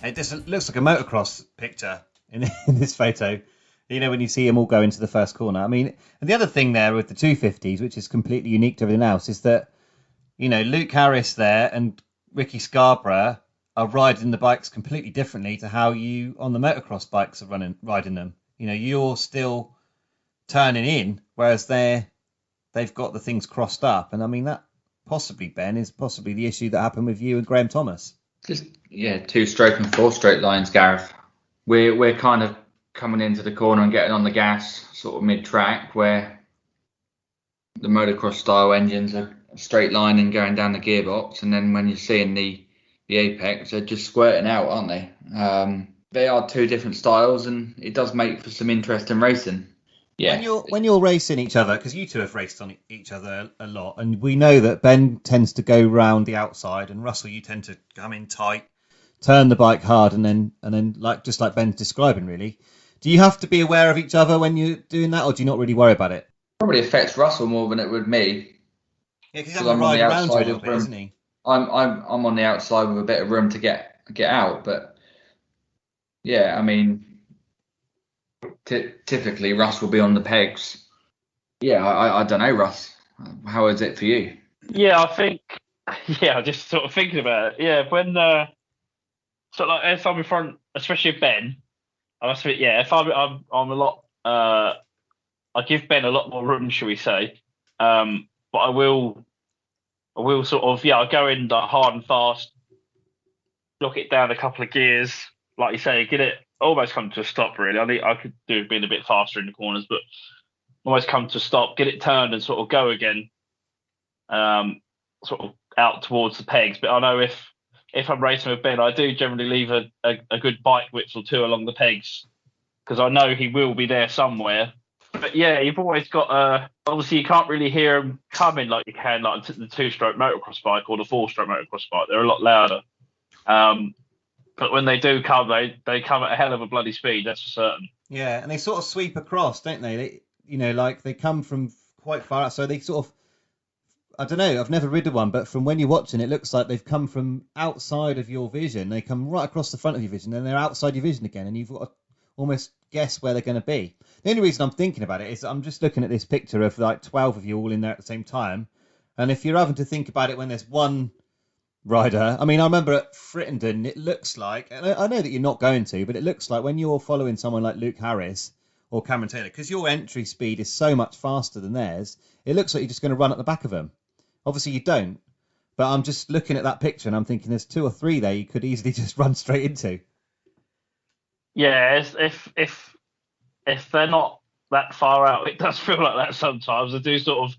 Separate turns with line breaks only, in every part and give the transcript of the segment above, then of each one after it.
It just looks like a motocross picture in this photo. You know, when you see them all go into the first corner. I mean, and the other thing there with the 250s, which is completely unique to everything else, is that, you know, Luke Harris there and Ricky Scarborough are riding the bikes completely differently to how you on the motocross bikes are riding them. You know, you're still turning in, whereas they've got the things crossed up. And I mean, that possibly, Ben, is possibly the issue that happened with you and Graham Thomas.
Just 2-stroke and 4-stroke lines, Gareth. We're kind of coming into the corner and getting on the gas sort of mid-track, where the motocross style engines are straight line and going down the gearbox, and then when you're seeing the apex, they're just squirting out, aren't they? They are two different styles, and it does make for some interesting racing. Yeah.
When you're racing each other, because you two have raced on each other a lot, and we know that Ben tends to go round the outside, and Russell, you tend to come in tight, turn the bike hard, and then like just like Ben's describing, really. Do you have to be aware of each other when you're doing that, or do you not really worry about it?
Probably affects Russell more than it would me.
Yeah, because he's having to ride around you a little bit, isn't he?
I'm on the outside with a bit of room to get out, but yeah, I mean, typically Russ will be on the pegs. Yeah, I don't know, Russ. How is it for you?
Yeah, I think. Yeah, just sort of thinking about it. Yeah, when so like if I'm in front, especially with Ben, I must admit, yeah, if I'm a lot. I give Ben a lot more room, shall we say? But I will sort of I go in like hard and fast, knock it down a couple of gears, like you say, get it almost come to a stop. Really, I think I could do being a bit faster in the corners, but almost come to a stop, get it turned, and sort of go again, sort of out towards the pegs. But I know if I'm racing with Ben, I do generally leave a good bike width or two along the pegs, because I know he will be there somewhere. But yeah, you've always got obviously you can't really hear them coming like you can like the 2-stroke motocross bike or the 4-stroke motocross bike. They're a lot louder. But when they do come, they come at a hell of a bloody speed, that's for certain.
Yeah, and they sort of sweep across, don't they? They come from quite far out, so they sort of, I don't know, I've never ridden one, but from when you're watching, it looks like they've come from outside of your vision. They come right across the front of your vision, and they're outside your vision again, and you've got to almost guess where they're going to be. The only reason I'm thinking about it is I'm just looking at this picture of like 12 of you all in there at the same time, and if you're having to think about it when there's one rider, I mean, I remember at Frittenden, it looks like, and I know that you're not going to, but it looks like when you're following someone like Luke Harris or Cameron Taylor, because your entry speed is so much faster than theirs, it looks like you're just going to run at the back of them. Obviously you don't, but I'm just looking at that picture and I'm thinking there's 2 or 3 there you could easily just run straight into.
Yeah, if they're not that far out, it does feel like that sometimes. I do sort of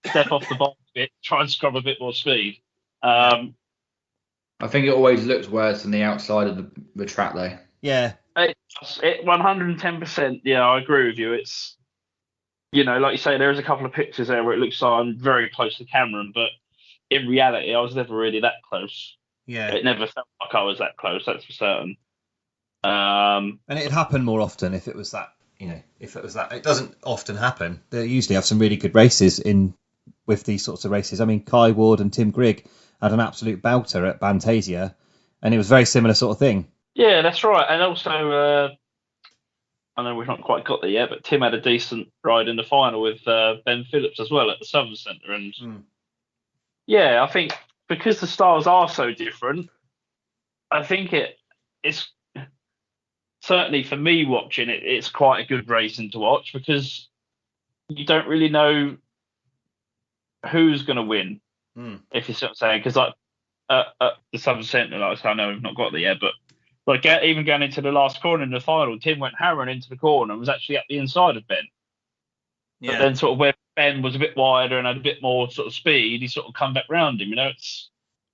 step off the bike a bit, try and scrub a bit more speed.
I think it always looks worse than the outside of the track, though.
Yeah.
It 110%. Yeah, I agree with you. It's, like you say, there's a couple of pictures there where it looks like I'm very close to Cameron, but in reality, I was never really that close.
Yeah.
It never felt like I was that close, that's for certain.
And it'd happen more often if it was that, it doesn't often happen. They usually have some really good races with these sorts of races. I mean, Kai Ward and Tim Grigg had an absolute belter at Bantasia, and it was a very similar sort of thing.
Yeah, that's right. And also, I know we've not quite got there yet, but Tim had a decent ride in the final with Ben Phillips as well at the Southern Centre. And yeah, I think because the styles are so different, I think it's certainly for me watching it, it's quite a good racing to watch, because you don't really know who's going to win, if you see what I'm saying. Because like at the Southern Centre, like I know we've not got there yet, but like even going into the last corner in the final, Tim went hammering into the corner and was actually at the inside of Ben. Yeah. But then sort of where Ben was a bit wider and had a bit more sort of speed, he sort of come back round him.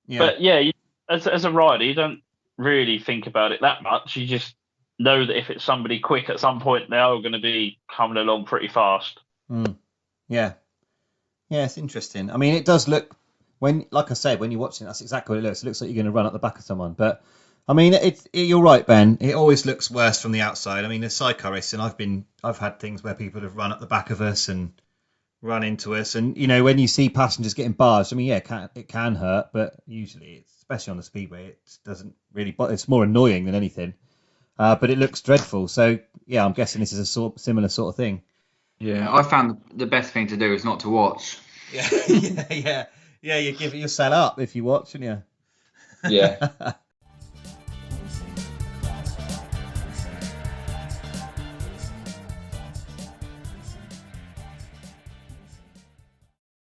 But yeah, as a rider, you don't really think about it that much. You just know that if it's somebody quick at some point, they are going to be coming along pretty fast.
Yeah, it's interesting. I mean, it does look, like I said, when you're watching, that's exactly what it looks. It looks like you're going to run at the back of someone. But I mean, you're right, Ben. It always looks worse from the outside. I mean, the sidecar racing, I've had things where people have run at the back of us, and run into us. And when you see passengers getting barged, I mean, yeah, it can hurt, but usually, especially on the speedway, it doesn't really. It's more annoying than anything. But it looks dreadful. So yeah, I'm guessing this is a similar sort of thing.
Yeah, I found the best thing to do is not to watch.
Yeah. You sell up if you watch, and
Yeah.